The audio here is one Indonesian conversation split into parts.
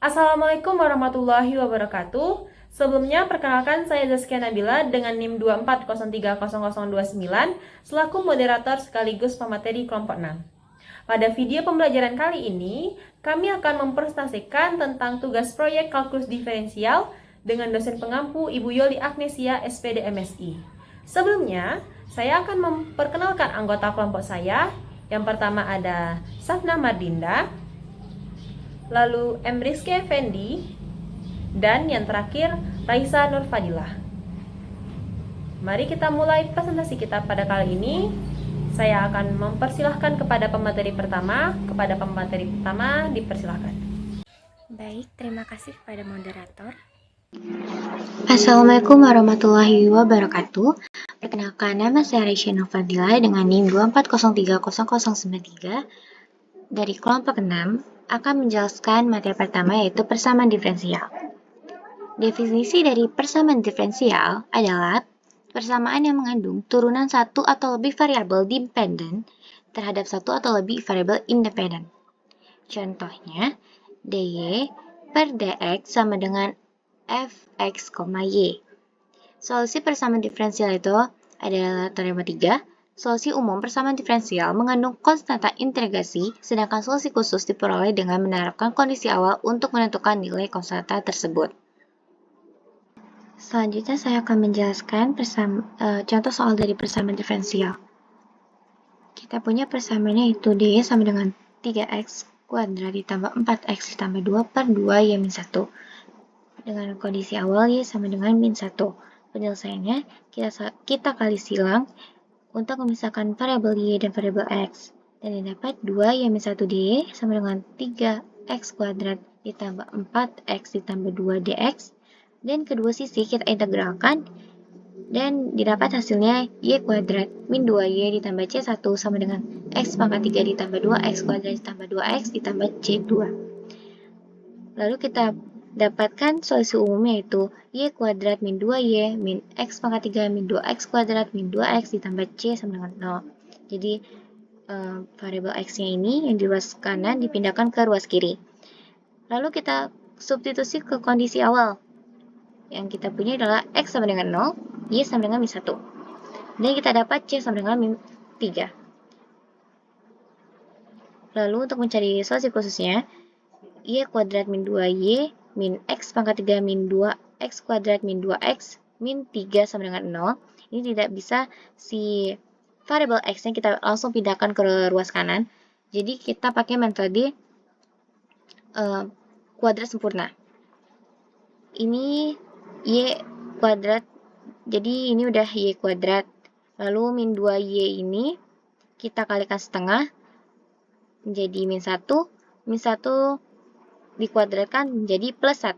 Assalamualaikum warahmatullahi wabarakatuh. Sebelumnya, perkenalkan saya Zaskia Nabila dengan NIM 240300029 selaku moderator sekaligus pemateri kelompok 6. Pada video pembelajaran kali ini, kami akan mempresentasikan tentang tugas proyek kalkulus diferensial dengan dosen pengampu Ibu Yoli Agnesia, SPD MSI. Sebelumnya, saya akan memperkenalkan anggota kelompok saya. Yang pertama ada Safna Mardinda, lalu M. Rizky Effendi, dan yang terakhir Raisa Nurfadilah. Mari kita mulai presentasi kita pada kali ini. Saya akan mempersilahkan kepada pemateri pertama. Dipersilahkan. Baik, terima kasih kepada moderator. Assalamualaikum warahmatullahi wabarakatuh. Perkenalkan, nama saya Raisa Nurfadilah dengan NIM 240300093 dari kelompok 6 akan menjelaskan materi pertama yaitu persamaan diferensial. Definisi dari persamaan diferensial adalah persamaan yang mengandung turunan satu atau lebih variabel dependen terhadap satu atau lebih variabel independen. Contohnya, dy per dx sama dengan fx, y. Solusi persamaan diferensial itu adalah teorema 3. Solusi umum persamaan diferensial mengandung konstanta integrasi, sedangkan solusi khusus diperoleh dengan menerapkan kondisi awal untuk menentukan nilai konstanta tersebut. Selanjutnya saya akan menjelaskan contoh soal dari persamaan diferensial. Kita punya persamaannya itu dy sama dengan 3x kuadrat ditambah 4x ditambah 2 per 2 y min 1. Dengan kondisi awal y sama dengan min 1. Penyelesaiannya kita kali silang untuk memisahkan variabel y dan variabel x. Dan didapat 2 y min 1 dy sama dengan 3x kuadrat ditambah 4x ditambah 2 dx. Dan kedua sisi kita integralkan dan didapat hasilnya y kuadrat min 2y ditambah c1 sama dengan x pangkat 3 ditambah 2x kuadrat ditambah 2x ditambah c2. Lalu kita dapatkan solusi umum yaitu y kuadrat min 2y min x pangkat 3 min 2x kuadrat min 2x ditambah c sama dengan 0. Jadi variabel x-nya ini yang di ruas kanan dipindahkan ke ruas kiri. Lalu kita substitusi ke kondisi awal. Yang kita punya adalah x sama dengan 0, y sama dengan min 1. Dan kita dapat c sama dengan min 3. Lalu untuk mencari solusi khususnya, y kuadrat min 2y min x pangkat 3 min 2x kuadrat min 2x min 3 sama dengan 0. Ini tidak bisa si variabel x-nya kita langsung pindahkan ke ruas kanan. Jadi kita pakai metode kuadrat sempurna. Ini y kuadrat, jadi ini udah y kuadrat. Lalu min 2y ini kita kalikan setengah menjadi min 1. Min 1 dikuadratkan menjadi plus 1.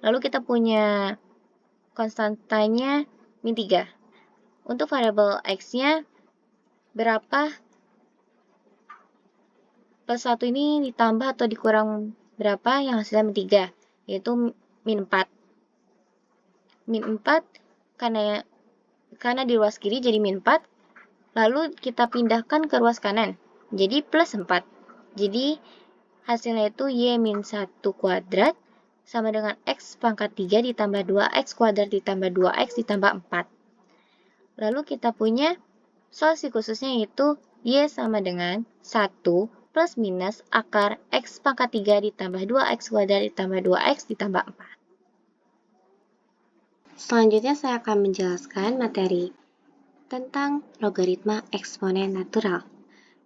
Lalu kita punya konstantanya min 3. Untuk variabel x-nya berapa plus 1 ini ditambah atau dikurang berapa yang hasilnya min 3, yaitu min 4. Min 4 karena di ruas kiri jadi min 4, lalu kita pindahkan ke ruas kanan, jadi plus 4. Jadi hasilnya itu y min 1 kuadrat sama dengan x pangkat 3 ditambah 2x kuadrat ditambah 2x ditambah 4. Lalu kita punya solusi khususnya yaitu y sama dengan 1 plus minus akar x pangkat 3 ditambah 2x kuadrat ditambah 2x ditambah 4. Selanjutnya saya akan menjelaskan materi tentang logaritma eksponen natural.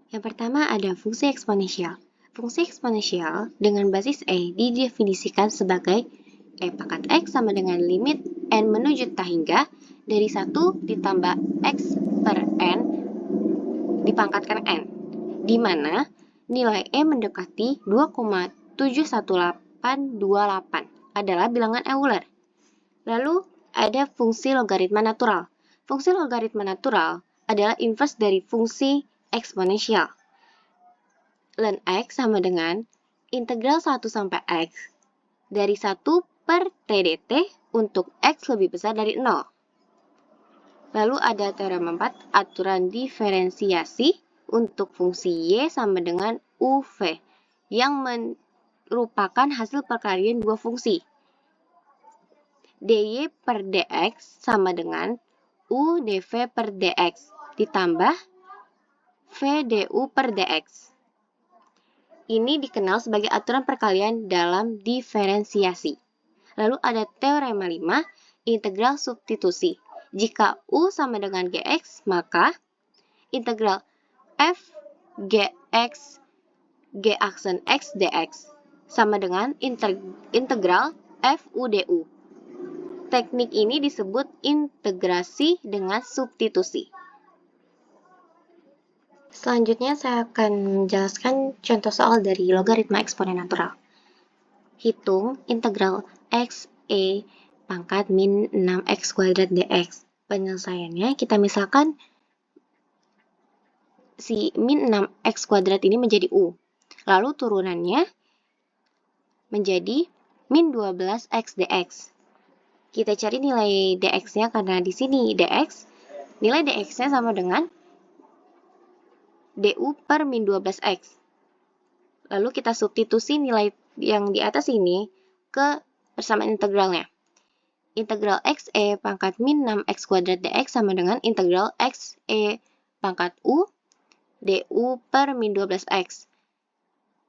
Yang pertama ada fungsi eksponensial. Fungsi eksponensial dengan basis E didefinisikan sebagai E pangkat X sama dengan limit N menuju tak hingga dari 1 ditambah X per N dipangkatkan N, di mana nilai E mendekati 2,71828 adalah bilangan Euler. Lalu ada fungsi logaritma natural. Fungsi logaritma natural adalah inverse dari fungsi eksponensial. Ln x sama dengan integral 1 sampai x dari 1 per t dt untuk x lebih besar dari 0. Lalu ada teorema 4, aturan diferensiasi untuk fungsi y sama dengan uv yang merupakan hasil perkalian dua fungsi. dy per dx sama dengan u dv per dx ditambah v du per dx. Ini dikenal sebagai aturan perkalian dalam diferensiasi. Lalu ada teorema 5, integral substitusi. Jika u sama dengan gx, maka integral f gx g aksen x dx sama dengan integral f u du. Teknik ini disebut integrasi dengan substitusi. Selanjutnya saya akan menjelaskan contoh soal dari logaritma eksponen natural. Hitung integral x e pangkat min 6x kuadrat dx. Penyelesaiannya kita misalkan si min 6x kuadrat ini menjadi u. Lalu turunannya menjadi min 12x dx. Kita cari nilai dx-nya karena di sini nilai dx-nya sama dengan du per min 12x. Lalu kita substitusi nilai yang di atas ini ke persamaan integralnya. Integral x e pangkat min 6x kuadrat dx sama dengan integral x e pangkat u du per min 12x.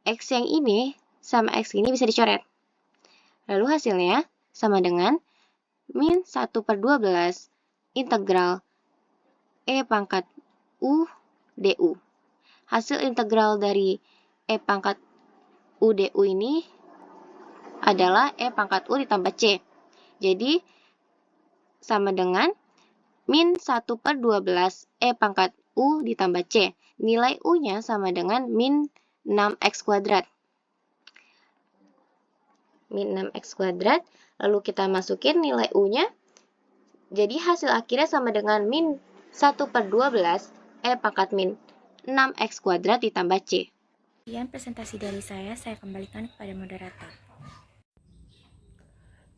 X yang ini sama x ini bisa dicoret. Lalu hasilnya sama dengan min 1 per 12 integral e pangkat u du. Hasil integral dari e pangkat u du ini adalah e pangkat u ditambah c. Jadi, sama dengan min 1 per 12 e pangkat u ditambah c. Nilai u-nya sama dengan min 6x kuadrat. Min 6x kuadrat, lalu kita masukin nilai u-nya. Jadi, hasil akhirnya sama dengan min 1 per 12 e pangkat min 6x kuadrat ditambah c. Sekian presentasi dari saya kembalikan kepada moderator.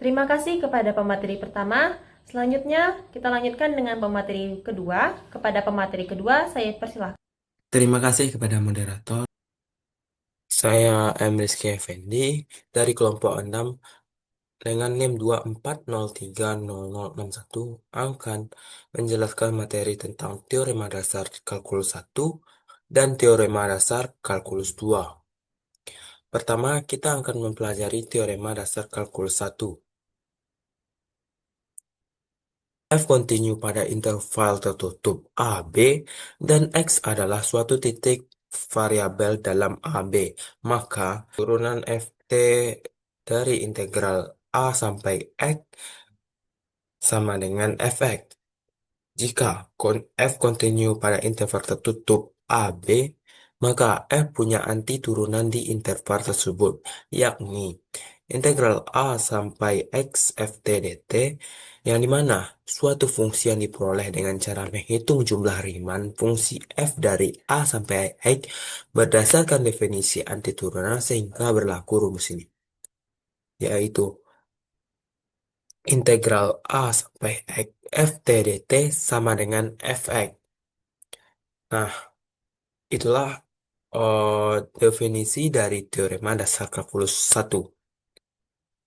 Terima kasih kepada pemateri pertama. Selanjutnya, kita lanjutkan dengan pemateri kedua. Kepada pemateri kedua, saya persilahkan. Terima kasih kepada moderator. Saya M. Rizky Effendi dari kelompok 6 dengan NIM 24030061 akan menjelaskan materi tentang teorema dasar kalkulus 1 dan teorema dasar kalkulus 2. Pertama, kita akan mempelajari teorema dasar kalkulus 1. F kontinu pada interval tertutup AB dan X adalah suatu titik variabel dalam AB, maka turunan FT dari integral A sampai X sama dengan Fx. Jika F kontinu pada interval tertutup AB, maka F punya anti turunan di interval tersebut, yakni integral A sampai X Ft dt, yang dimana suatu fungsi yang diperoleh dengan cara menghitung jumlah Riemann fungsi f dari A sampai X berdasarkan definisi anti turunan sehingga berlaku rumus ini, yaitu integral A sampai X Ft dt sama dengan Fx. Nah, itulah definisi dari teorema dasar kalkulus 1.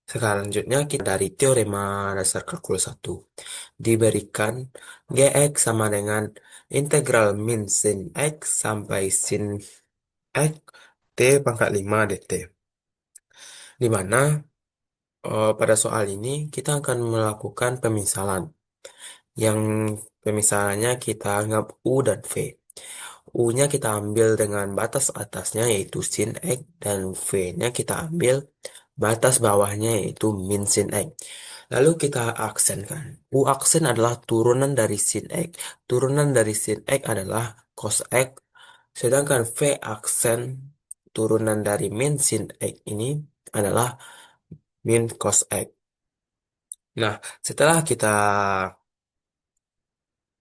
Selanjutnya kita dari teorema dasar kalkulus 1. Diberikan Gx sama dengan integral min sin X sampai sin X T pangkat 5 dt. Dimana pada soal ini kita akan melakukan pemisalan. Yang pemisalannya kita anggap U dan V. U-nya kita ambil dengan batas atasnya yaitu sin X dan V-nya kita ambil batas bawahnya yaitu min sin X. Lalu kita aksenkan. U aksen adalah turunan dari sin X. Turunan dari sin X adalah cos X. Sedangkan V aksen turunan dari min sin X ini adalah min cos X. Nah, setelah kita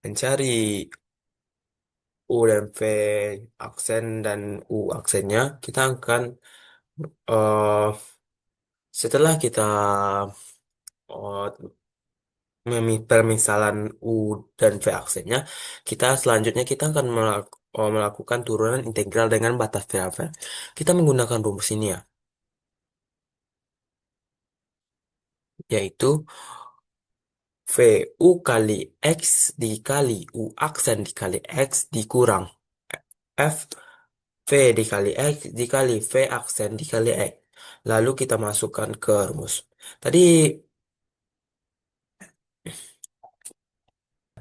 mencari U dan V aksen dan U aksennya, kita akan setelah kita permisalan U dan V aksennya, selanjutnya kita akan melakukan turunan integral dengan batas variabel. Kita menggunakan rumus ini ya. yaitu VU kali X dikali U aksen dikali X dikurang F V dikali X dikali V aksen dikali X. Lalu kita masukkan ke rumus. Tadi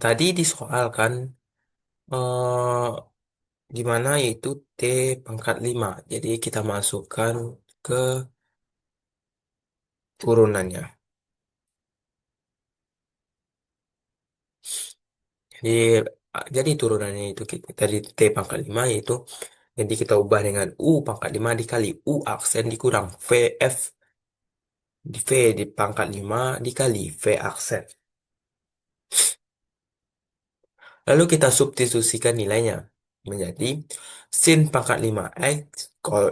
tadi di soal kan eh, gimana yaitu T pangkat 5. Jadi kita masukkan ke turunannya. Jadi jadi turunannya itu dari T pangkat 5 yaitu jadi kita ubah dengan U pangkat 5 dikali U aksen dikurang VF di V di pangkat 5 dikali V aksen. Lalu kita substitusikan nilainya menjadi sin pangkat 5x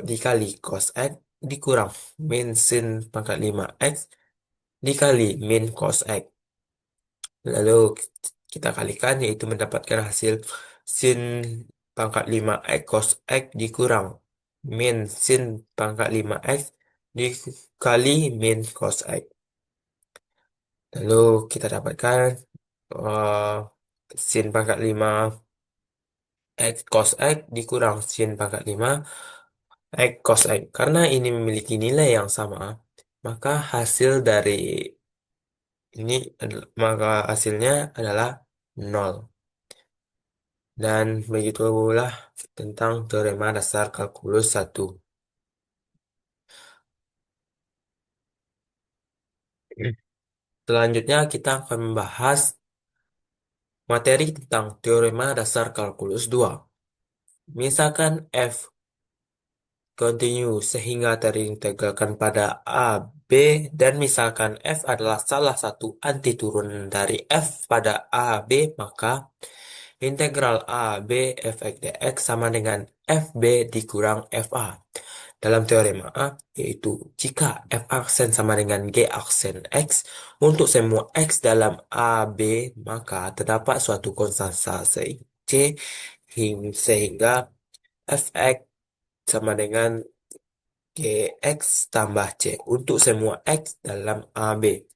dikali cos x dikurang min sin pangkat 5x dikali min cos x. Lalu kita kalikan yaitu mendapatkan hasil sin pangkat 5x cos x dikurang min sin pangkat 5x dikali min cos x. Lalu kita dapatkan eh, sin pangkat 5 X cos X dikurang sin pangkat 5 X cos X. Karena ini memiliki nilai yang sama, maka hasil dari maka hasilnya adalah 0. Dan begitulah tentang teorema dasar kalkulus 1. Selanjutnya kita akan membahas materi tentang teorema dasar kalkulus 2. Misalkan F continue sehingga terintegralkan pada A, B, dan misalkan F adalah salah satu antiturunan dari F pada A, B, maka integral A, B, fx dx sama dengan FB dikurang FA. Dalam teorema A, yaitu jika F aksen sama dengan G aksen X, untuk semua X dalam A, B, maka terdapat suatu konstanta C sehingga fx sama dengan Gx tambah C untuk semua X dalam AB.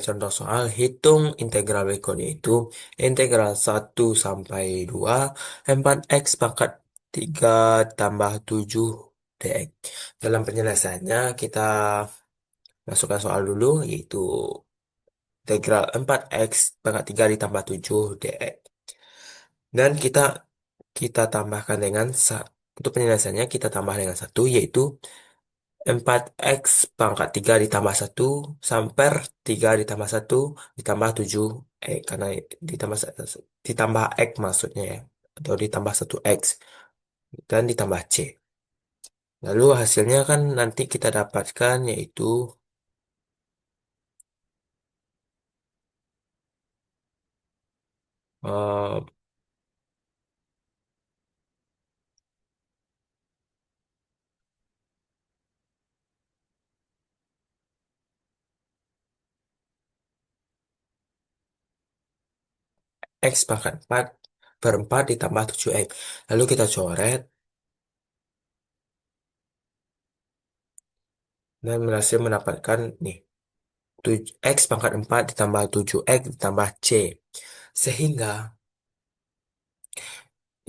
Contoh soal hitung integral berikutnya itu integral 1 sampai 2 4x pangkat 3 tambah 7 dx. Dalam penyelesaiannya kita masukkan soal dulu yaitu integral 4x pangkat 3 ditambah 7 dx. Dan kita tambahkan dengan untuk penyelesaiannya kita tambah dengan 1 yaitu 4x pangkat 3 ditambah 1 sampai 3 ditambah 1 ditambah 7 karena ditambah x maksudnya ya atau ditambah 1x dan ditambah c. Lalu hasilnya kan nanti kita dapatkan yaitu eh, x pangkat 4 per 4 ditambah 7x. Lalu kita coret dan berhasil mendapatkan nih 7x pangkat 4 ditambah 7x ditambah c. Sehingga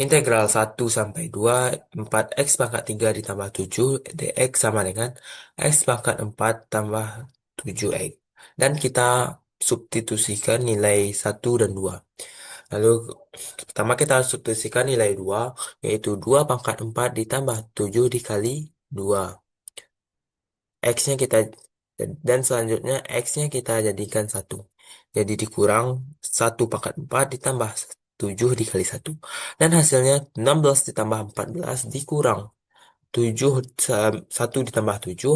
integral 1 sampai 2 4x pangkat 3 ditambah 7 dx sama dengan x pangkat 4 tambah 7x. Dan kita substitusikan nilai 1 dan 2. Lalu pertama kita substitusikan nilai 2 yaitu 2 pangkat 4 ditambah 7 dikali 2. X-nya kita dan selanjutnya X-nya kita jadikan 1. Jadi dikurang 1 pangkat 4 ditambah 7 dikali 1. Dan hasilnya 16 ditambah 14 dikurang 7 1 ditambah 7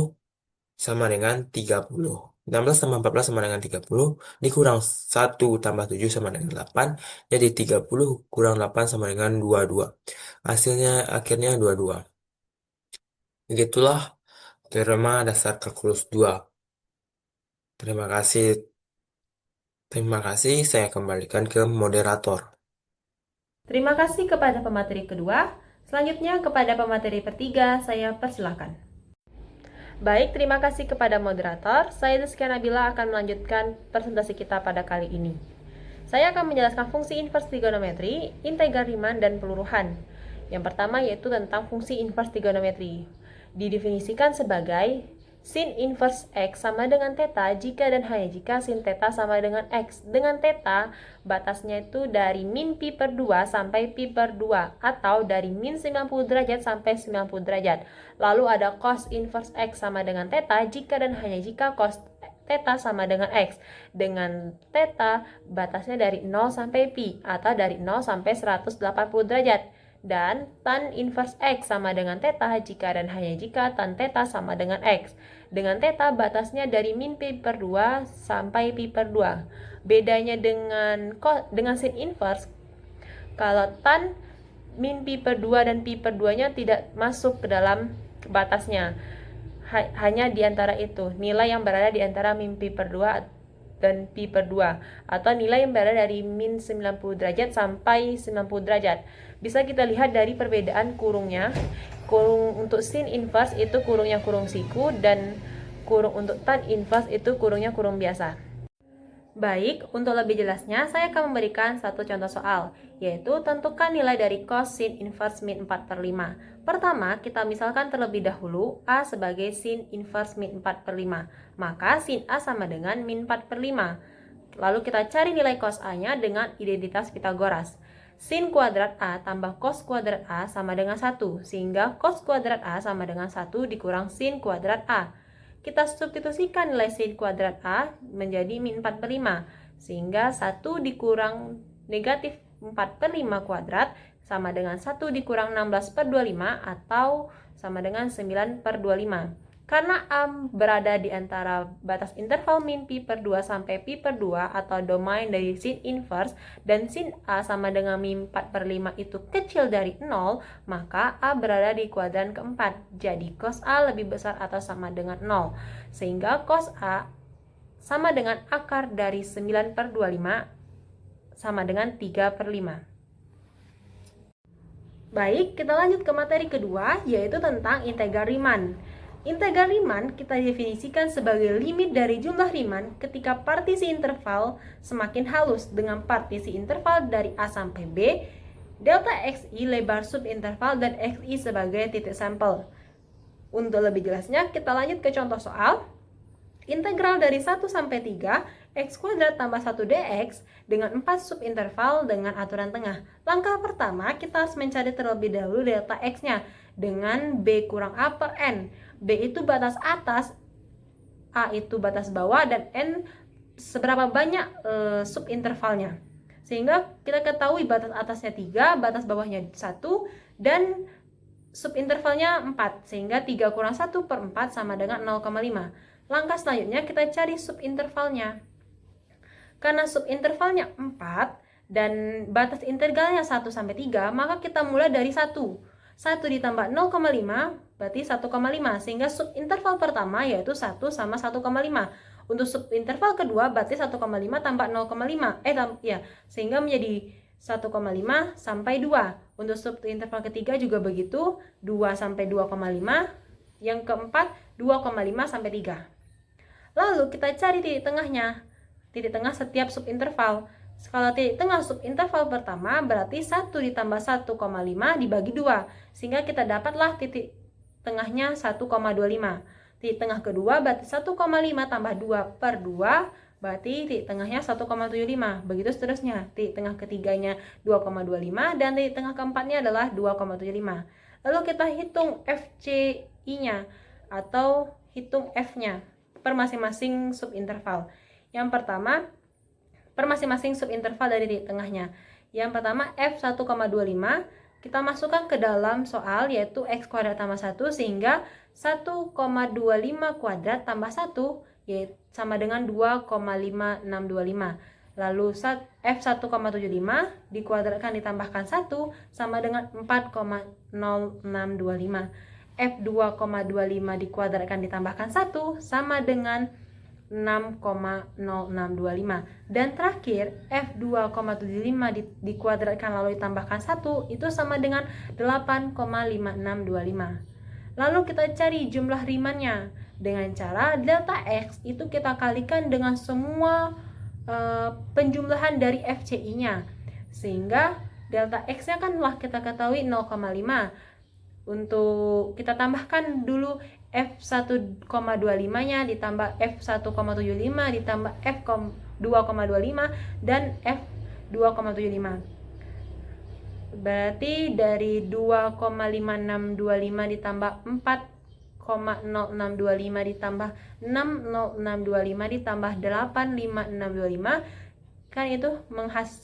sama dengan 30. 16 tambah 14 sama dengan 30 dikurang 1 tambah 7 sama dengan 8. Jadi 30 kurang 8 sama dengan 22. Hasilnya akhirnya 22. Begitulah teorema dasar kalkulus 2. Terima kasih. Terima kasih, saya kembalikan ke moderator. Terima kasih kepada pemateri kedua. Selanjutnya kepada pemateri ketiga, saya persilakan. Baik, terima kasih kepada moderator. Saya Rizky Nabila akan melanjutkan presentasi kita pada kali ini. Saya akan menjelaskan fungsi inverse trigonometri, integral Riemann, dan peluruhan. Yang pertama yaitu tentang fungsi inverse trigonometri. Didefinisikan sebagai sin inverse X sama dengan theta jika dan hanya jika sin theta sama dengan X. Dengan theta, batasnya itu dari min pi per 2 sampai pi per 2 atau dari min 90 derajat sampai 90 derajat. Lalu ada cos inverse X sama dengan theta jika dan hanya jika cos theta sama dengan X. Dengan theta, batasnya dari 0 sampai pi atau dari 0 sampai 180 derajat. Dan tan inverse X sama dengan theta jika dan hanya jika tan theta sama dengan X. Dengan theta batasnya dari min pi per 2 sampai pi per 2. Bedanya dengan sin inverse, kalau tan min pi per 2 dan pi per 2 nya tidak masuk ke dalam batasnya. Hanya di antara itu, nilai yang berada di antara min pi per 2 dan pi per 2 atau nilai yang berada dari min 90 derajat sampai 90 derajat. Bisa kita lihat dari perbedaan kurungnya. Kurung untuk sin inverse itu kurungnya kurung siku dan kurung untuk tan inverse itu kurungnya kurung biasa. Baik, untuk lebih jelasnya saya akan memberikan satu contoh soal, yaitu tentukan nilai dari cos sin inverse min 4 per 5. Pertama, kita misalkan terlebih dahulu A sebagai sin inverse min 4 per 5. Maka sin A sama dengan min 4 per 5. Lalu kita cari nilai cos A-nya dengan identitas Pitagoras. Sin kuadrat A tambah cos kuadrat A sama dengan 1, sehingga cos kuadrat A sama dengan 1 dikurang sin kuadrat A. Kita substitusikan nilai sin kuadrat A menjadi min 4 per 5, sehingga 1 dikurang negatif 4 per 5 kuadrat sama dengan 1 dikurang 16 per 25 atau sama dengan 9 per 25. Karena A berada di antara batas interval min pi per 2 sampai pi per 2 atau domain dari sin inverse dan sin A sama dengan min 4 per 5 itu kecil dari 0, maka A berada di kuadran keempat. Jadi cos A lebih besar atau sama dengan 0. Sehingga cos A sama dengan akar dari 9 per 25 sama dengan 3 per 5. Baik, kita lanjut ke materi kedua, yaitu tentang integral Riemann. Integral Riemann kita definisikan sebagai limit dari jumlah Riemann ketika partisi interval semakin halus dengan partisi interval dari A sampai B, delta xi lebar subinterval dan xi sebagai titik sampel. Untuk lebih jelasnya, kita lanjut ke contoh soal. Integral dari 1 sampai 3, x kuadrat tambah 1 dx dengan 4 subinterval dengan aturan tengah. Langkah pertama, kita harus mencari terlebih dahulu delta x-nya dengan b kurang a per n. B itu batas atas, A itu batas bawah, dan N seberapa banyak subintervalnya. Sehingga kita ketahui batas atasnya 3, batas bawahnya 1, dan subintervalnya 4. Sehingga 3 kurang 1 per 4 sama dengan 0,5. Langkah selanjutnya kita cari subintervalnya. Karena subintervalnya 4 dan batas integralnya 1 sampai 3, maka kita mulai dari 1. 1 ditambah 0,5 berarti 1,5, sehingga subinterval pertama yaitu 1 sama 1,5. Untuk subinterval kedua berarti 1,5 tambah 0,5 sehingga menjadi 1,5 sampai 2. Untuk subinterval ketiga juga begitu, 2 sampai 2,5. Yang keempat 2,5 sampai 3. Lalu kita cari titik tengahnya. Titik tengah setiap subinterval. Kalau titik tengah subinterval pertama berarti 1 ditambah 1,5 dibagi 2, sehingga kita dapatlah titik tengahnya 1,25. Titik tengah kedua berarti 1,5 tambah 2 per 2 berarti titik tengahnya 1,75. Begitu seterusnya. Titik tengah ketiganya 2,25 dan titik tengah keempatnya adalah 2,75. Lalu kita hitung FCI-nya atau hitung F-nya per masing-masing subinterval. Yang pertama, per masing-masing subinterval dari titik tengahnya. Yang pertama F1,25 kita masukkan ke dalam soal, yaitu x kuadrat tambah 1, sehingga 1,25 kuadrat tambah 1 yaitu sama dengan 2,5625. Lalu F1,75 dikuadratkan ditambahkan 1 sama dengan 4,0625. F2,25 dikuadratkan ditambahkan 1 sama dengan 6,0625. Dan terakhir, F2,75 dikuadratkan lalu ditambahkan 1 itu sama dengan 8,5625. Lalu kita cari jumlah rimannya dengan cara delta X itu kita kalikan dengan semua penjumlahan dari FCI-nya. Sehingga delta X-nya kan telah kita ketahui 0,5. Untuk kita tambahkan dulu F1,25-nya ditambah F1,75 ditambah F2,25 dan F2,75. Berarti dari 2,5625 ditambah 4,0625 ditambah 60625 ditambah 85625 kan itu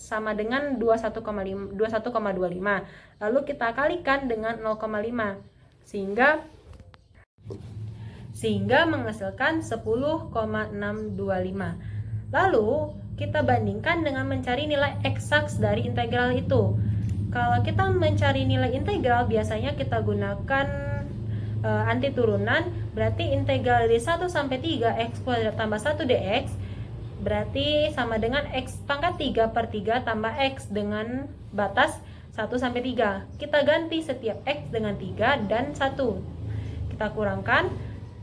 sama dengan 21,25. Lalu kita kalikan dengan 0,5 sehingga menghasilkan 10,625. Lalu kita bandingkan dengan mencari nilai eksaks dari integral itu. Kalau kita mencari nilai integral biasanya kita gunakan anti turunan, berarti integral dari 1 sampai 3 x kuadrat tambah 1 dx berarti sama dengan x pangkat 3 per 3 tambah x dengan batas 1 sampai 3. Kita ganti setiap x dengan 3 dan 1. Kita kurangkan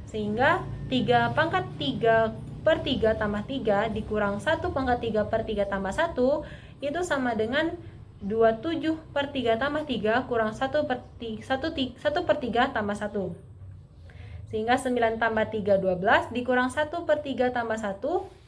sehingga 3 pangkat 3 per 3 tambah 3 dikurang 1 pangkat 3 per 3 tambah 1 itu sama dengan 27 per 3 tambah 3 kurang 1 per 3 tambah 1. Sehingga 9 tambah 3 12 dikurang 1 per 3 tambah 1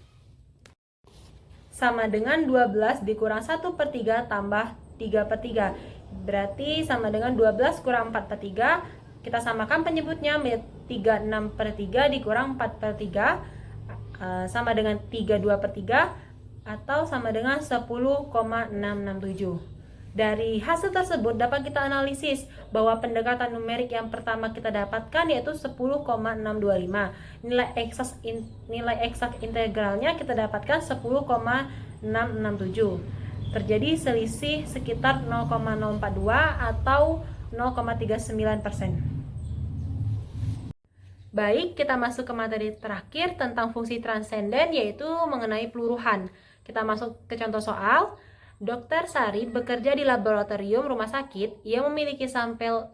sama dengan 12 dikurang 1 per 3 tambah 3 per 3. Berarti sama dengan 12 kurang 4 per 3. Kita samakan penyebutnya 36 per 3 dikurang 4 per 3 sama dengan 32 per 3 atau sama dengan 10,667. Dari hasil tersebut dapat kita analisis bahwa pendekatan numerik yang pertama kita dapatkan yaitu 10,625. Nilai eksak integralnya kita dapatkan 10,667. Terjadi selisih sekitar 0,042 atau 0,39%. Baik, kita masuk ke materi terakhir tentang fungsi transenden yaitu mengenai peluruhan. Kita masuk ke contoh soal. Dr. Sari bekerja di laboratorium rumah sakit. Ia memiliki sampel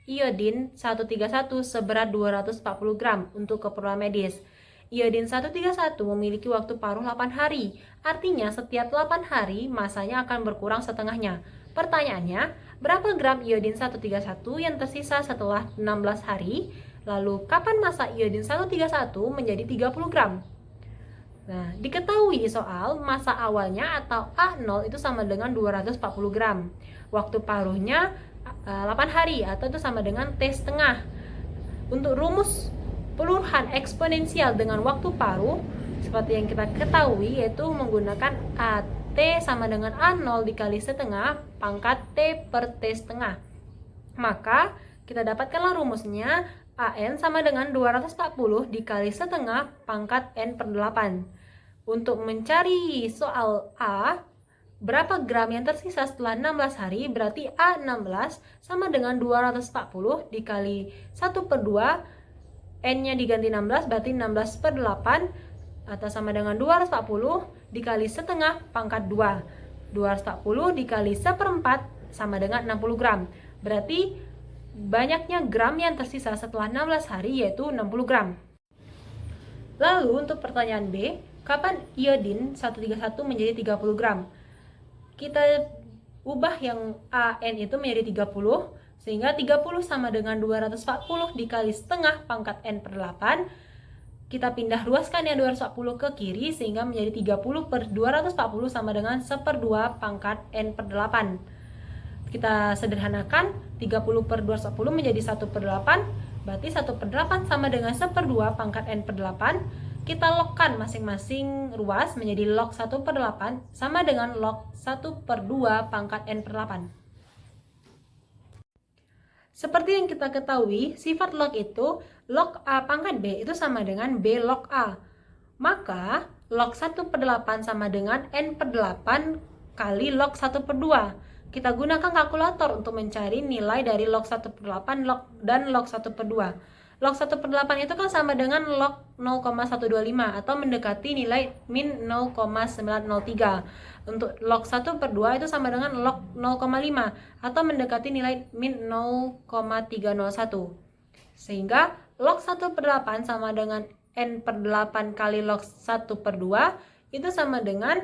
iodin 131 seberat 240 gram untuk keperluan medis. Iodin 131 memiliki waktu paruh 8 hari. Artinya setiap 8 hari masanya akan berkurang setengahnya. Pertanyaannya, berapa gram iodin 131 yang tersisa setelah 16 hari? Lalu kapan masa iodin 131 menjadi 30 gram? Nah, diketahui di soal masa awalnya atau A0 itu sama dengan 240 gram. Waktu paruhnya 8 hari atau itu sama dengan T setengah. Untuk rumus peluruhan eksponensial dengan waktu paruh seperti yang kita ketahui yaitu menggunakan AT sama dengan A0 dikali setengah pangkat T per T setengah. Maka kita dapatkanlah rumusnya AN sama dengan 240 dikali setengah pangkat N per 8. Untuk mencari soal A, berapa gram yang tersisa setelah 16 hari, berarti A16 sama dengan 240 dikali 1 per 2, N-nya diganti 16, berarti 16 per 8, atau sama dengan 240 dikali setengah pangkat 2. 240 dikali seperempat sama dengan 60 gram. Berarti banyaknya gram yang tersisa setelah 16 hari yaitu 60 gram. Lalu untuk pertanyaan B, kapan iodin 131 menjadi 30 gram? Kita ubah yang AN itu menjadi 30, sehingga 30 sama dengan 240 dikali setengah pangkat N per 8. Kita pindah ruaskan yang 240 ke kiri sehingga menjadi 30 per 240 sama dengan 1/2 pangkat N per 8. Kita sederhanakan 30 per 240 menjadi 1/8, berarti 1/8 sama dengan 1/2 pangkat N per 8. Kita logkan masing-masing ruas menjadi log 1/8 sama dengan log 1/2 pangkat N per 8. Seperti yang kita ketahui, sifat log itu log A pangkat B itu sama dengan B log A. Maka log 1/8 sama dengan N per 8 kali log 1/2. Kita gunakan kalkulator untuk mencari nilai dari log 1/8 dan log 1/2. log 1/8 itu kan sama dengan log 0,125 atau mendekati nilai min 0,903. Untuk log 1/2 itu sama dengan log 0,5 atau mendekati nilai min 0,301. Sehingga log 1/8 sama dengan n/8 kali log 1/2 itu sama dengan,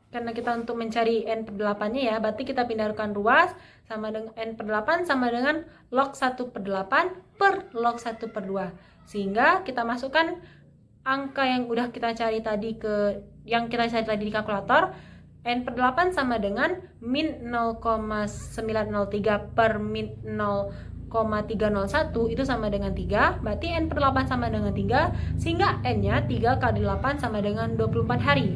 karena kita untuk mencari n/8 nya ya, berarti kita pindahkan ruas, sama dengan n/8 sama dengan log 1/8 per log 1/2. Sehingga kita masukkan angka yang udah kita cari tadi di kalkulator. n/8 sama dengan min 0,903 per min 0,301 itu sama dengan 3, berarti n/8 sama dengan 3, sehingga n-nya 3 kali 8 sama dengan 24 hari.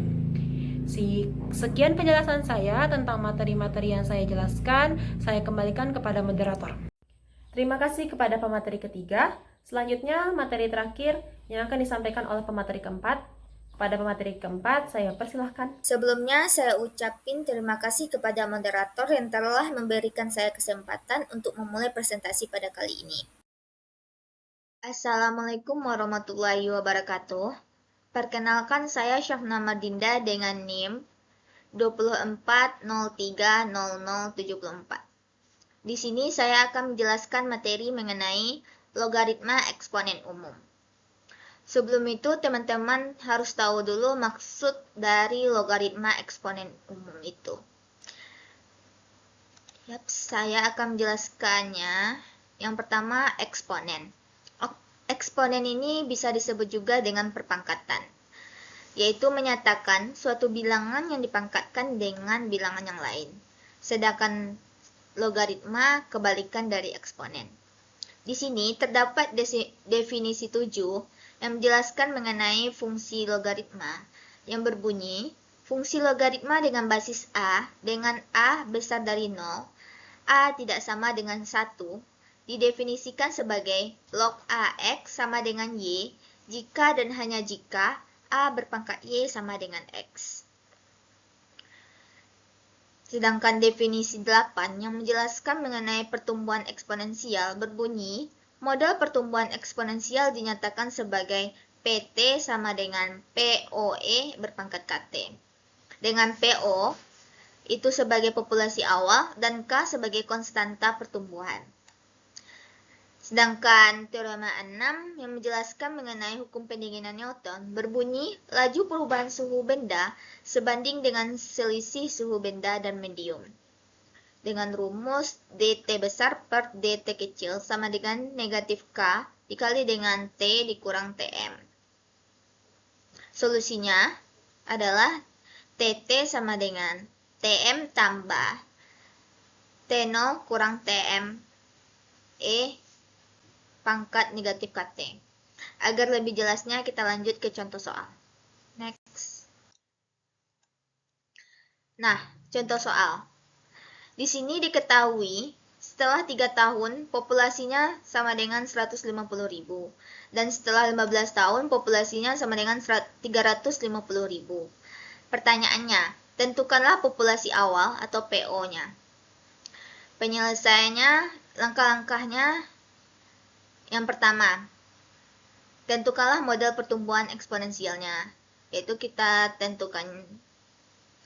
Sekian penjelasan saya tentang materi-materi yang saya jelaskan. Saya kembalikan kepada moderator. Terima kasih kepada pemateri ketiga. Selanjutnya, materi terakhir yang akan disampaikan oleh pemateri keempat. Kepada pemateri keempat, saya persilahkan. Sebelumnya, saya ucapin terima kasih kepada moderator yang telah memberikan saya kesempatan untuk memulai presentasi pada kali ini. Assalamualaikum warahmatullahi wabarakatuh. Perkenalkan, saya Syahna Mardinda dengan NIM 24030074. Di sini saya akan menjelaskan materi mengenai logaritma eksponen umum. Sebelum itu, teman-teman harus tahu dulu maksud dari logaritma eksponen umum itu. Saya akan menjelaskannya. Yang pertama, eksponen. Eksponen ini bisa disebut juga dengan perpangkatan, yaitu menyatakan suatu bilangan yang dipangkatkan dengan bilangan yang lain. Sedangkan logaritma kebalikan dari eksponen. Di sini terdapat definisi 7 yang menjelaskan mengenai fungsi logaritma yang berbunyi, fungsi logaritma dengan basis A dengan A besar dari 0, A tidak sama dengan 1, didefinisikan sebagai log AX sama dengan Y jika dan hanya jika A berpangkat Y sama dengan X. Sedangkan definisi 8 yang menjelaskan mengenai pertumbuhan eksponensial berbunyi, model pertumbuhan eksponensial dinyatakan sebagai PT sama dengan POE berpangkat KT. Dengan PO itu sebagai populasi awal dan K sebagai konstanta pertumbuhan. Sedangkan teorema 6 yang menjelaskan mengenai hukum pendinginan Newton berbunyi laju perubahan suhu benda sebanding dengan selisih suhu benda dan medium. Dengan rumus dt besar per dt kecil sama dengan negatif K dikali dengan T dikurang Tm. Solusinya adalah TT sama dengan Tm tambah T0 kurang Tm E pangkat negatif KT. Agar lebih jelasnya kita lanjut ke contoh soal. Next. Nah, contoh soal. Di sini diketahui setelah 3 tahun populasinya sama dengan 150.000 dan setelah 15 tahun populasinya sama dengan 350.000. Pertanyaannya, tentukanlah populasi awal atau PO-nya. Penyelesaiannya, langkah-langkahnya. Yang pertama, tentukanlah model pertumbuhan eksponensialnya, yaitu kita tentukan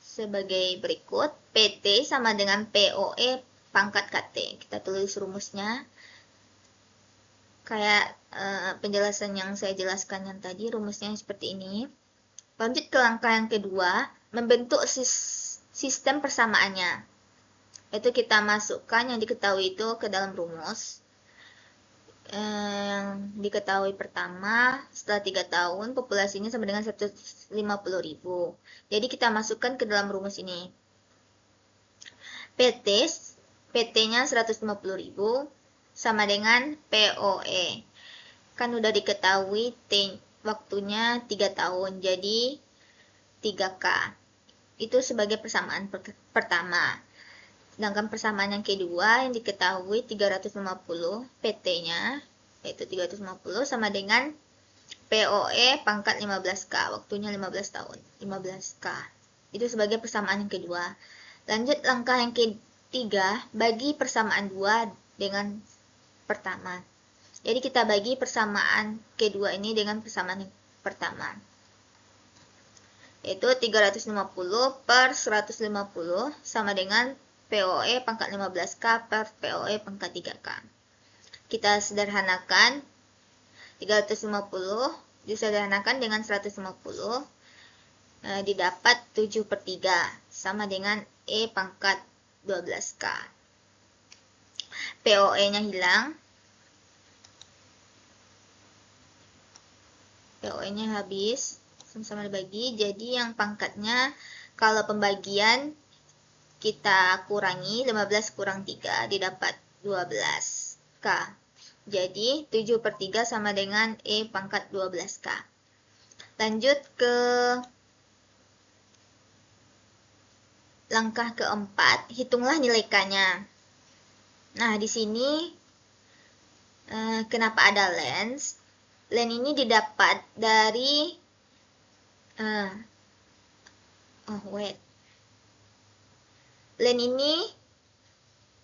sebagai berikut. PT sama dengan POE pangkat KT. Kita tulis rumusnya. Kayak penjelasan yang saya jelaskan yang tadi, rumusnya seperti ini. Lanjut ke langkah yang kedua, membentuk sistem persamaannya. Yaitu kita masukkan yang diketahui itu ke dalam rumus. Yang diketahui pertama, setelah 3 tahun populasinya sama dengan 150.000. Jadi kita masukkan ke dalam rumus ini. PT-nya 150.000 sama dengan POE. Kan udah diketahui waktunya 3 tahun, jadi 3K. Itu sebagai persamaan pertama. Sedangkan persamaan yang kedua yang diketahui 350 PT-nya yaitu 350 sama dengan POE pangkat 15K, waktunya 15 tahun, 15K. Itu sebagai persamaan yang kedua. Lanjut langkah yang ketiga, bagi persamaan 2 dengan pertama. Jadi kita bagi persamaan kedua ini dengan persamaan pertama, yaitu 350 per 150 sama dengan POE pangkat 15K per POE pangkat 3K. Kita sederhanakan 350 disederhanakan dengan 150, didapat 7/3 sama dengan E pangkat 12K. POE-nya hilang, POE-nya habis, sama-sama dibagi, jadi yang pangkatnya kalau pembagian kita kurangi 15 kurang 3 didapat 12K. Jadi 7/3 sama dengan E pangkat 12K. Lanjut ke langkah keempat, hitunglah nilai K-nya. Nah, di sini kenapa ada lens? Lens ini didapat dari lens ini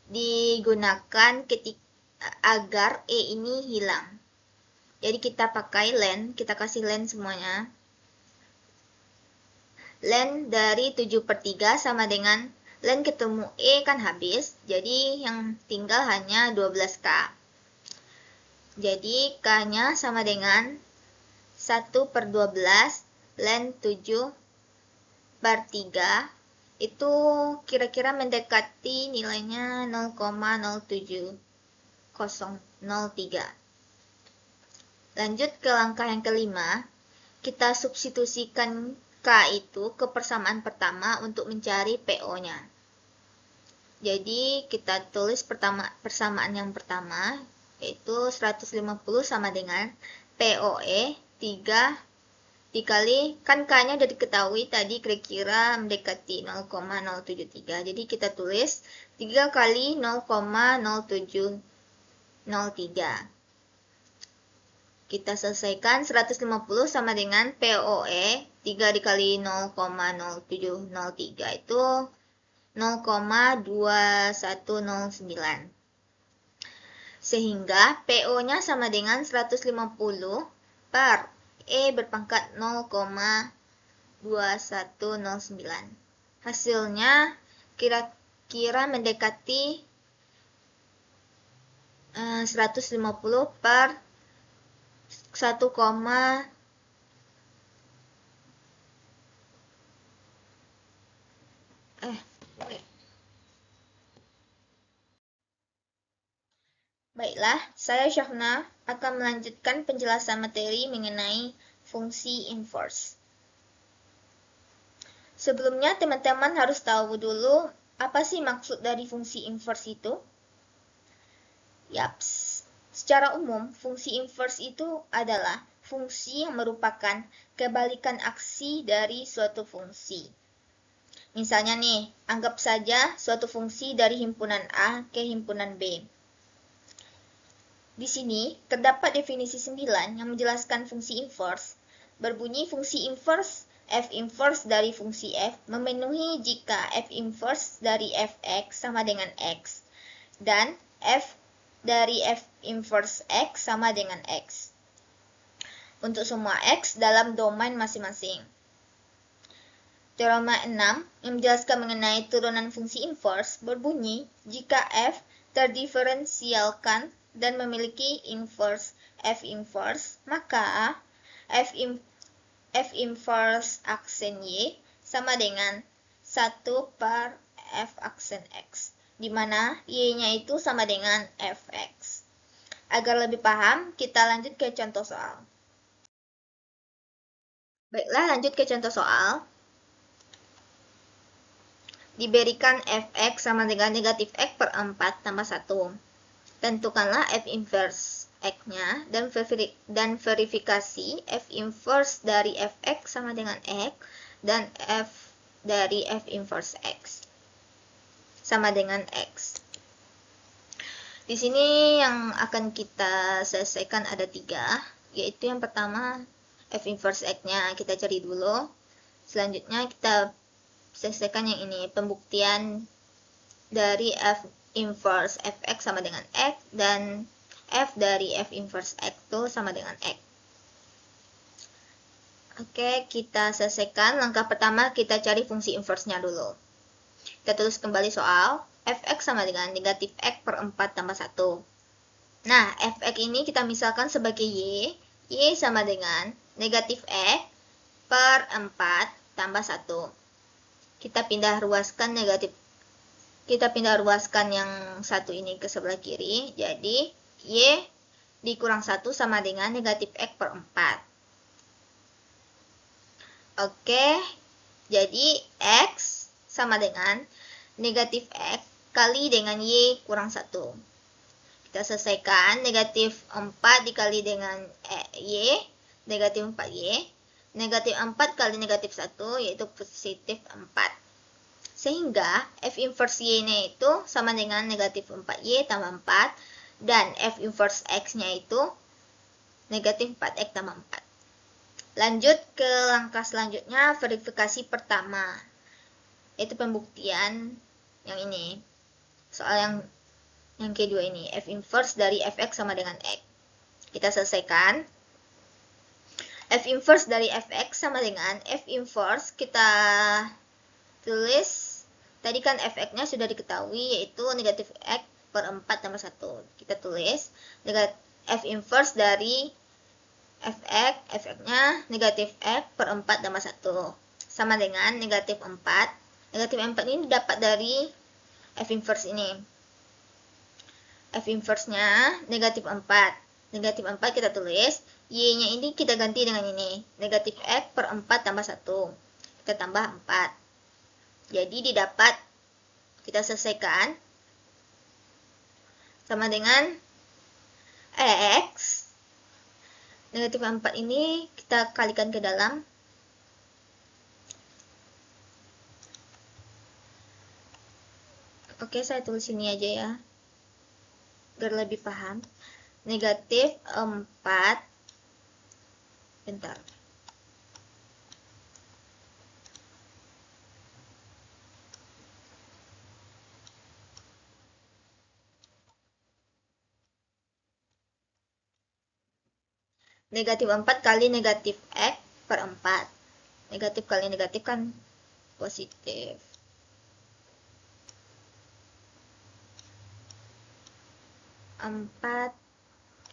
digunakan agar E ini hilang. Jadi kita pakai lens, kita kasih lens semuanya. Lens dari 7/3 sama dengan lens ketemu E kan habis, jadi yang tinggal hanya 12K. Jadi K-nya sama dengan 1/12 lens 7/3, itu kira-kira mendekati nilainya 0,07003. Lanjut ke langkah yang kelima, kita substitusikan K itu ke persamaan pertama untuk mencari PO-nya. Jadi kita tulis persamaan yang pertama, yaitu 150 sama dengan POE 3 dikali, kan K-nya udah diketahui tadi kira-kira mendekati 0,073. Jadi kita tulis 3 kali 0,0703. Kita selesaikan 150 sama dengan POE 3 dikali 0,0703 itu 0,2109. Sehingga PO-nya sama dengan 150 per E berpangkat 0,2109. Hasilnya kira-kira mendekati 150 per 1, Baiklah, saya Syahna akan melanjutkan penjelasan materi mengenai fungsi inverse. Sebelumnya teman-teman harus tahu dulu apa sih maksud dari fungsi inverse itu? Yaps, secara umum fungsi inverse itu adalah fungsi yang merupakan kebalikan aksi dari suatu fungsi. Misalnya nih, anggap saja suatu fungsi dari himpunan A ke himpunan B. Di sini terdapat definisi 9 yang menjelaskan fungsi inverse. Berbunyi fungsi inverse f inverse dari fungsi f memenuhi jika f inverse dari fx sama dengan x dan f dari f inverse x sama dengan x untuk semua x dalam domain masing-masing. Teorema 6 yang menjelaskan mengenai turunan fungsi inverse berbunyi jika f terdiferensialkan dan memiliki inverse f inverse, maka f inverse aksen y sama dengan 1 per f aksen x, di mana y-nya itu sama dengan fx. Agar lebih paham, kita lanjut ke contoh soal. Baiklah, lanjut ke contoh soal. Diberikan fx sama dengan negatif x per 4 tambah 1. Tentukanlah f inverse x-nya dan verifikasi f inverse dari fx sama dengan x dan f dari f inverse x sama dengan x. Di sini yang akan kita selesaikan ada 3, yaitu yang pertama f inverse x-nya kita cari dulu. Selanjutnya kita selesaikan yang ini, pembuktian dari f inverse fx sama dengan x dan F dari F inverse X itu sama dengan X. Oke, kita selesaikan. Langkah pertama kita cari fungsi inverse-nya dulu. Kita tulis kembali soal. Fx sama dengan negatif X per 4 tambah 1. Nah, Fx ini kita misalkan sebagai Y. Y sama dengan negatif X per 4 tambah 1. Kita pindah ruaskan yang satu ini ke sebelah kiri. Jadi, Y dikurang 1 sama dengan negatif X per 4. Oke, jadi X sama dengan negatif X kali dengan Y kurang 1. Kita selesaikan, negatif 4 dikali dengan Y, negatif 4Y. Negatif 4 kali negatif 1, yaitu positif 4. Sehingga F inverse Y-nya itu sama dengan negatif 4Y tambah 4. Dan F inverse X-nya itu negatif 4X tambah 4. Lanjut ke langkah selanjutnya, verifikasi pertama. Itu pembuktian yang ini. Soal yang kedua ini, F inverse dari Fx sama dengan X. Kita selesaikan. F inverse dari Fx sama dengan F inverse, kita tulis, tadi kan Fx-nya sudah diketahui, yaitu negatif X per 4 tambah 1. Kita tulis, F inverse dari Fx-nya negatif X per 4 tambah 1. Sama dengan negatif 4. Negatif 4 ini dapat dari F inverse ini. F inverse-nya negatif 4. Negatif 4 kita tulis. Y-nya ini kita ganti dengan ini. Negatif X per 4 tambah 1. Kita tambah 4. Jadi didapat, kita selesaikan. Sama dengan X. Negatif 4 ini kita kalikan ke dalam. Oke, saya tulis ini aja ya, biar lebih paham. Negatif 4, bentar. Negatif 4 kali negatif X per 4. Negatif kali negatif kan positif. Empat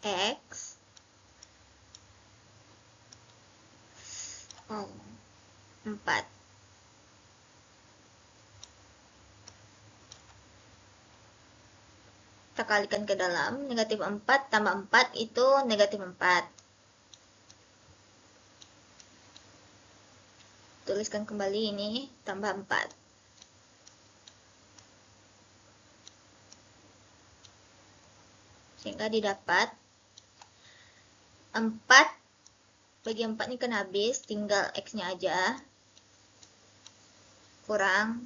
X 4. Kita kalikan ke dalam. Negatif 4 tambah 4 itu negatif 4. Tuliskan kembali ini, tambah 4. Sehingga didapat 4 bagi 4 ini kan habis, tinggal X-nya aja. Kurang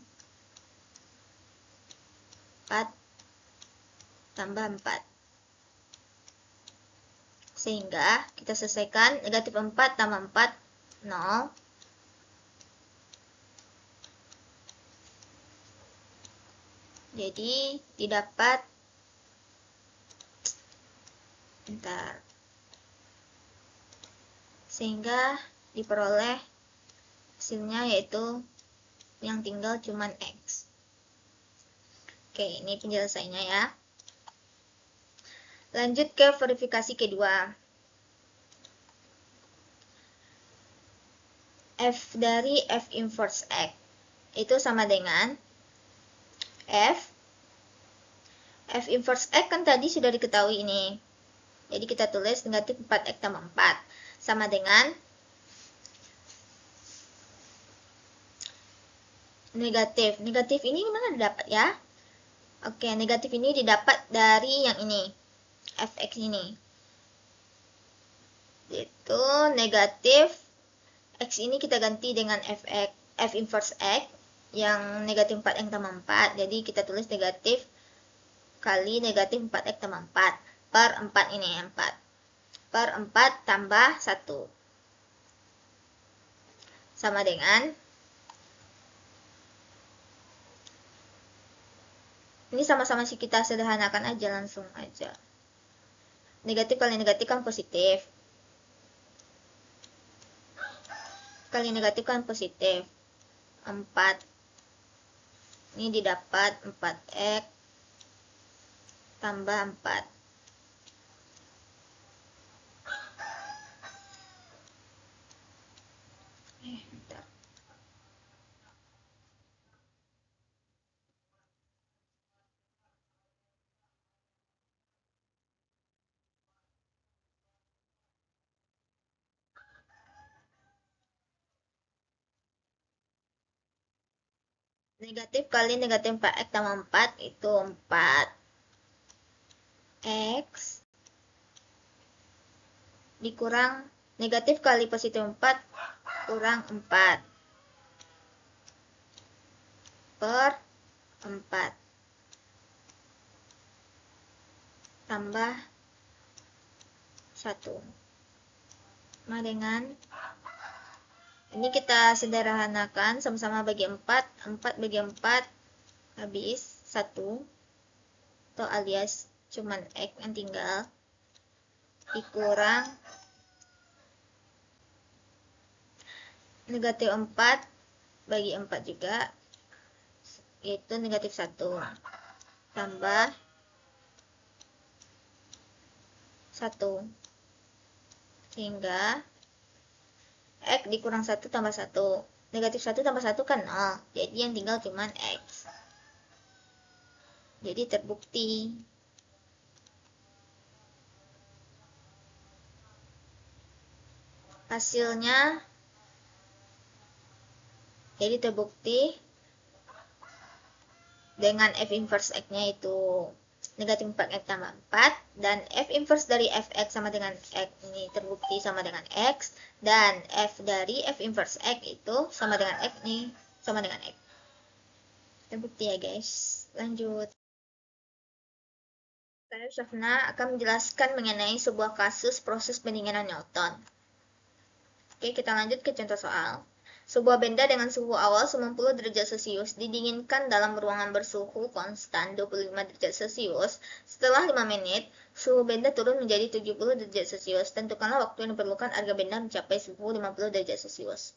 4 tambah 4. Sehingga kita selesaikan, negatif 4 tambah 4, 0. Jadi didapat, bentar, sehingga diperoleh hasilnya yaitu yang tinggal cuman X. Oke, ini penjelasannya ya. Lanjut ke verifikasi kedua. F dari F inverse X itu sama dengan F inverse X kan tadi sudah diketahui ini. Jadi kita tulis negatif 4X tambah 4. Sama dengan negatif. Negatif ini mana didapat ya? Oke, negatif ini didapat dari yang ini. Fx ini. Itu negatif X ini kita ganti dengan F inverse X. Yang negatif 4X tambah 4. Jadi kita tulis negatif kali negatif 4X tambah 4. Per 4 ini 4. Per 4 tambah 1. Sama dengan, ini sama-sama sih, kita sederhanakan aja, langsung aja. Negatif kali negatif kan positif. Kali negatif kan positif. 4. Ini didapat 4x tambah 4. Bentar. Negatif kali negatif 4x tambah 4 itu 4x dikurang negatif kali positif 4 kurang 4 per 4 tambah 1 sama dengan ini kita sederhanakan sama-sama bagi 4 bagi 4 habis 1 atau alias cuman x yang tinggal dikurang negatif 4 bagi 4 juga yaitu negatif 1 tambah 1 sehingga x dikurang 1 tambah 1 negatif 1 tambah 1 kan 0 jadi yang tinggal cuman x jadi terbukti hasilnya jadi terbukti dengan f inverse x-nya itu negatif 4x tambah 4 dan f inverse dari fx sama dengan x ini terbukti sama dengan x dan f dari f inverse x itu sama dengan x nih sama dengan x terbukti ya guys. Lanjut, saya Syafna akan menjelaskan mengenai sebuah kasus proses pendinginan Newton. Oke, kita lanjut ke contoh soal. Sebuah benda dengan suhu awal 90 derajat Celcius didinginkan dalam ruangan bersuhu konstan 25 derajat Celcius. Setelah 5 menit, suhu benda turun menjadi 70 derajat Celcius. Tentukanlah waktu yang diperlukan agar benda mencapai suhu 50 derajat Celcius.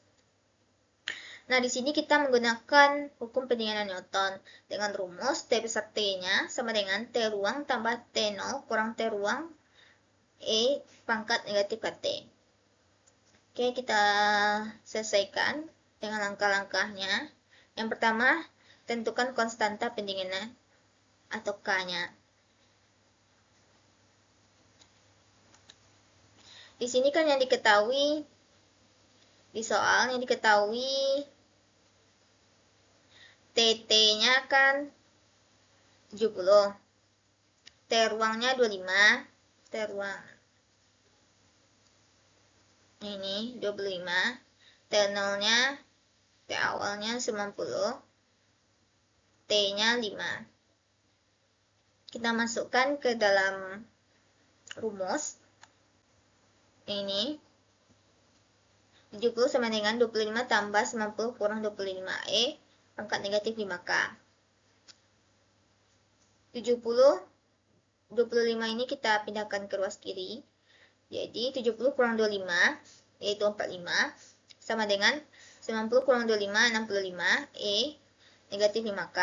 Nah, di sini kita menggunakan hukum pendinginan Newton dengan rumus T besar T-nya sama dengan T ruang tambah T0 kurang T ruang E pangkat negatif KT. Oke, kita selesaikan dengan langkah-langkahnya. Yang pertama, tentukan konstanta pendinginan atau K-nya. Di sini kan yang diketahui, di soal yang diketahui TT-nya kan 70. T ruangnya 25. T ruang ini 25. T0-nya T awalnya 90. T-nya 5. Kita masukkan ke dalam rumus. Ini 70 sama dengan 25 tambah 90 kurang 25E pangkat negatif 5K. 70 25 ini kita pindahkan ke ruas kiri. Jadi 70 kurang 25 yaitu 45 sama dengan 90 kurang 25 65 E negatif 5K.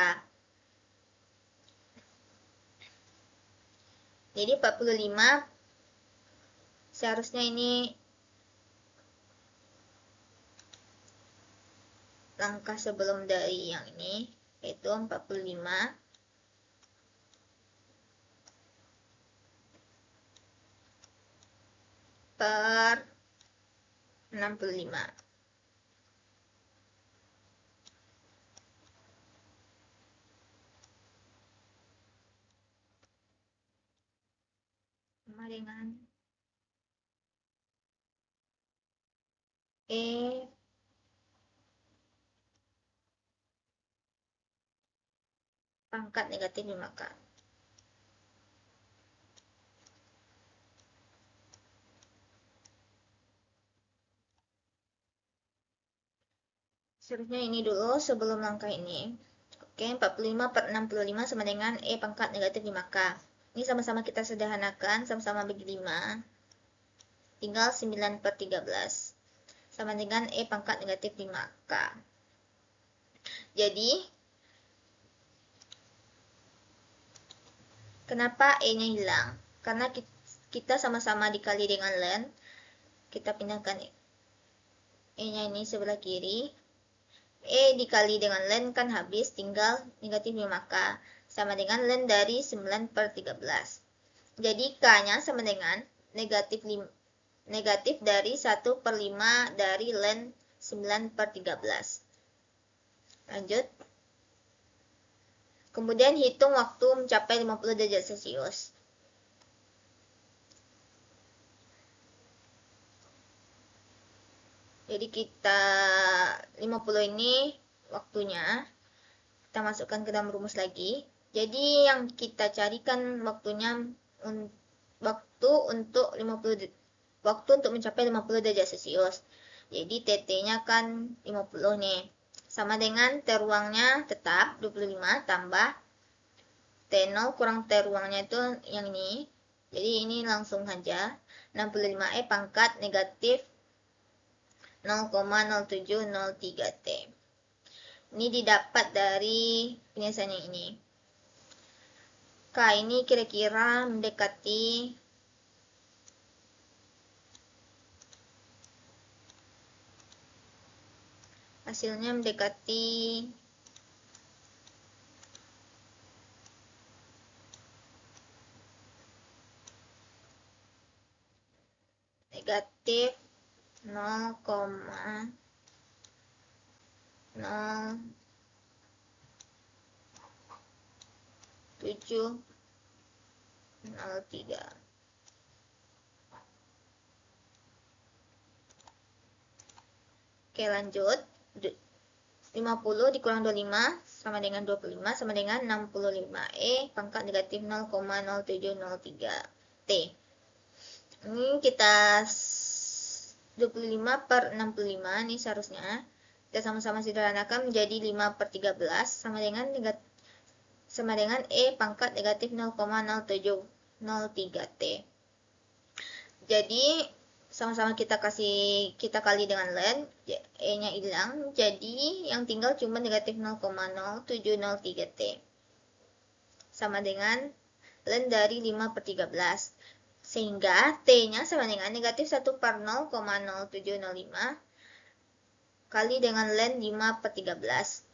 Jadi 45 seharusnya ini langkah sebelum dari yang ini yaitu 45 per 65. Sama dengan E pangkat negatif 5K. Seharusnya ini dulu sebelum langkah ini. Oke, 45 per 65 sama dengan E pangkat negatif 5K. Ini sama-sama kita sederhanakan, sama-sama bagi 5. Tinggal 9/13. Sama dengan E pangkat negatif 5K. Jadi, kenapa E-nya hilang? Karena kita sama-sama dikali dengan len. Kita pindahkan E-nya ini sebelah kiri. E dikali dengan len kan habis, tinggal negatif 5K. Sama dengan len dari 9/13. Jadi K-nya sama dengan negatif dari 1/5 dari len 9/13. Lanjut. Kemudian hitung waktu mencapai 50 derajat Celcius. Jadi kita 50 ini waktunya kita masukkan ke dalam rumus lagi. Jadi yang kita carikan waktunya waktu untuk mencapai 50 derajat Celcius. Jadi TT-nya kan 50 nih. Sama dengan T ruangnya tetap 25 tambah T0 kurang T ruangnya itu yang ini. Jadi ini langsung saja 65E pangkat negatif 0,0703 T. Ini didapat dari penyelesaian ini. K ini kira-kira mendekati hasilnya mendekati negatif 0,0 703. Oke, lanjut. 50 dikurang 25 sama dengan 25 sama dengan 65E pangkat negatif 0,0703 T. Ini kita 25/65 ini seharusnya kita sama-sama sederhanakan menjadi 5/13 sama dengan E pangkat negatif 0,0703 T. Jadi sama-sama kita kali dengan len, E-nya hilang, jadi yang tinggal cuma negatif 0,0703 T. Sama dengan len dari 5/13. Sehingga T-nya sama dengan negatif 1/0,0705 kali dengan len 5/13.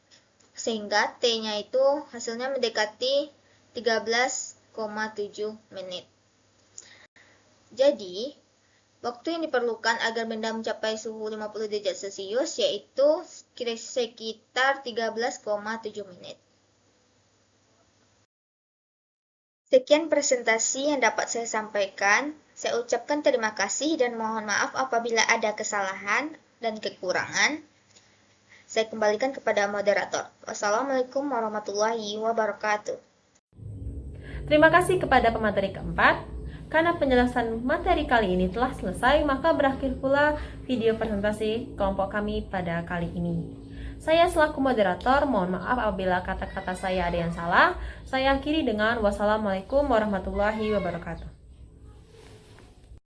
Sehingga T-nya itu hasilnya mendekati 13,7 menit. Jadi, waktu yang diperlukan agar benda mencapai suhu 50 derajat Celcius yaitu sekitar 13,7 menit. Sekian presentasi yang dapat saya sampaikan. Saya ucapkan terima kasih dan mohon maaf apabila ada kesalahan dan kekurangan. Saya kembalikan kepada moderator. Wassalamualaikum warahmatullahi wabarakatuh. Terima kasih kepada pemateri keempat. Karena penjelasan materi kali ini telah selesai, maka berakhir pula video presentasi kelompok kami pada kali ini. Saya selaku moderator, mohon maaf apabila kata-kata saya ada yang salah. Saya akhiri dengan wassalamualaikum warahmatullahi wabarakatuh.